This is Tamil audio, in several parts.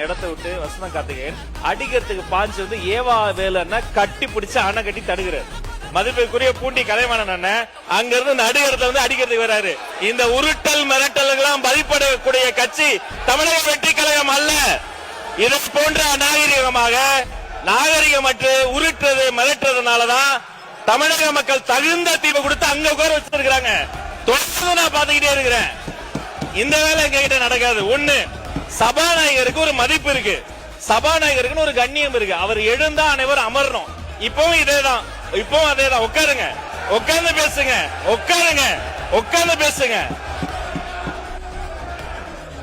இடத்தை விட்டு வசந்தம் கார்த்திகேயன் அடிக்கிறதுக்கு பாஞ்சு வந்து ஏவா வேலைன்னா கட்டி பிடிச்சு அணை கட்டி தடுக்கிறார். மதிப்பிற்குரிய பூண்டி கலைவாணன் அண்ணன் அங்க இருந்து நடுகிறத வந்து அடிக்கிறதுக்கு வராரு. இந்த உருட்டல் மிரட்டல்களாம் பதிப்படக்கூடிய கட்சி தமிழக வெற்றி கழகம் அல்ல. இதை போன்ற நாகரிகமற்று உருட்டுறது மிரட்டுறதுனாலதான் தமிழக மக்கள் தகுந்த தீர்வு கொடுத்து அங்க உட்கார வச்சிருக்காங்க. தொடர்ந்து நான் பாத்துக்கிட்டே இருக்கிறேன். இந்த வேலை எங்க கிட்ட நடக்காது. ஒண்ணு, சபாநாயகருக்கு ஒரு மதிப்பு இருக்கு, சபாநாயகருக்கு ஒரு கண்ணியம் இருக்கு. அவர் எழுந்தா அனைவரும் அமரணும். இப்பவும் இதேதான், இப்பவும் அதேதான். உட்காருங்க, உட்கார்ந்து பேசுங்க, உட்காருங்க, உட்கார்ந்து பேசுங்க.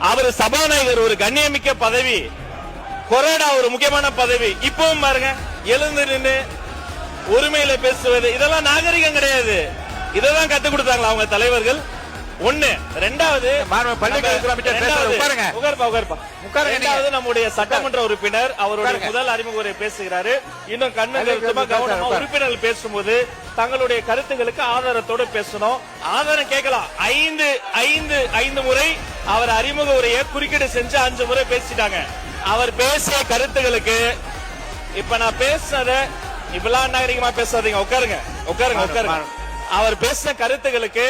அவர் சபாநாயகர் ஒரு கண்ணியமிக்க பதவி, கொறடா ஒரு முக்கியமான பதவி. இப்பவும் பாருங்க, எழுந்து நின்று உரிமையில பேசுவது இதெல்லாம் நாகரிகம் கிடையாது. இதெல்லாம் கத்து கொடுத்தாங்களா அவங்க தலைவர்கள்? ஒண்ணு. ரெண்டாவது, நம்முடைய சட்டமன்ற உறுப்பினர் அவருடைய முதல் அறிமுக உரை பேசுகிறாரு. இன்னும் கவனமா உறுப்பினர்கள் பேசும்போது தங்களுடைய கருத்துக்களுக்கு ஆதாரத்தோடு பேசணும். ஆதாரம் கேட்கலாம். 5 முறை அவர் அறிமுக உரையை குறுக்கீடு செஞ்சு 5 முறை பேசிட்டாங்க. அவர் பேசிய கருத்துக்களுக்கு இப்ப நான் பேசுனத இப்பெல்லாம் நாகரிகமா பேசாதீங்க. உட்காருங்க, உட்காருங்க, உட்காருங்க. அவர் பேசின கருத்துக்களுக்கு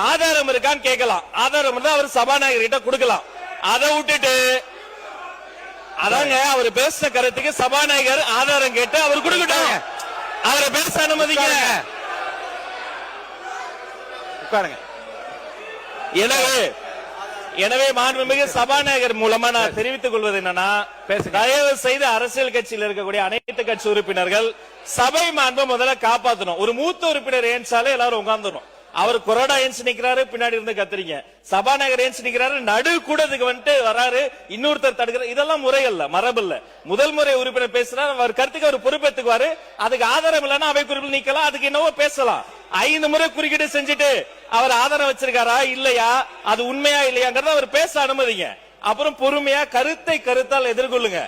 ஆதாரம் இருக்கான்னு கேட்கலாம். ஆதாரம் இருந்தா அவர் சபாநாயகர் கிட்ட கொடுக்கலாம். அதை விட்டுட்டு அதாங்க அவர் பேசின கருத்துக்கு சபாநாயகர் ஆதாரம் கேட்டு அவர் கொடுக்கட்டும். அவரை பேச அனுமதிக்க. எனவே மாண்புமிகு சபாநாயகர் மூலமா நான் தெரிவித்துக் கொள்வது என்னன்னா, தயவு செய்து அரசியல் கட்சியில் இருக்கக்கூடிய அனைத்து கட்சி உறுப்பினர்கள் சபை மாண்பை முதல்ல காப்பாற்றணும். ஒரு மூத்த உறுப்பினர் ஏன்சாலே எல்லாரும் உட்கார்ந்துடும். அவர் கொரோனா ஏன்ஸ் நிக்கிறாரு, பின்னாடி இருந்து கத்துறீங்க. சபாநாயகர் ஏன்ஸ் நிக்கிறாரு, நடு கூடத்துக்கு வந்துட்டு வராரு, இன்னொருத்தர் தடுக்கிறார். இதெல்லாம் முறை இல்ல, மரபு இல்ல. முதல் முறை உறுப்பினர் பேசுறாரு, அவர் கருத்துக்கு அவர் பொறுப்பேற்றுக்குவாரு. அதுக்கு ஆதாரம் இல்லைன்னா அவை குறிப்பில் நீக்கலாம், அதுக்கு என்னவோ பேசலாம். 5 முறை குறுக்கீடு செஞ்சுட்டு அவர் ஆதாரம் வச்சிருக்காரா இல்லையா, அது உண்மையா இல்லையாங்கிறத அவர் பேச அனுமதிங்க. அப்புறம் பொறுமையா கருத்தால் எதிர்கொள்ளுங்க.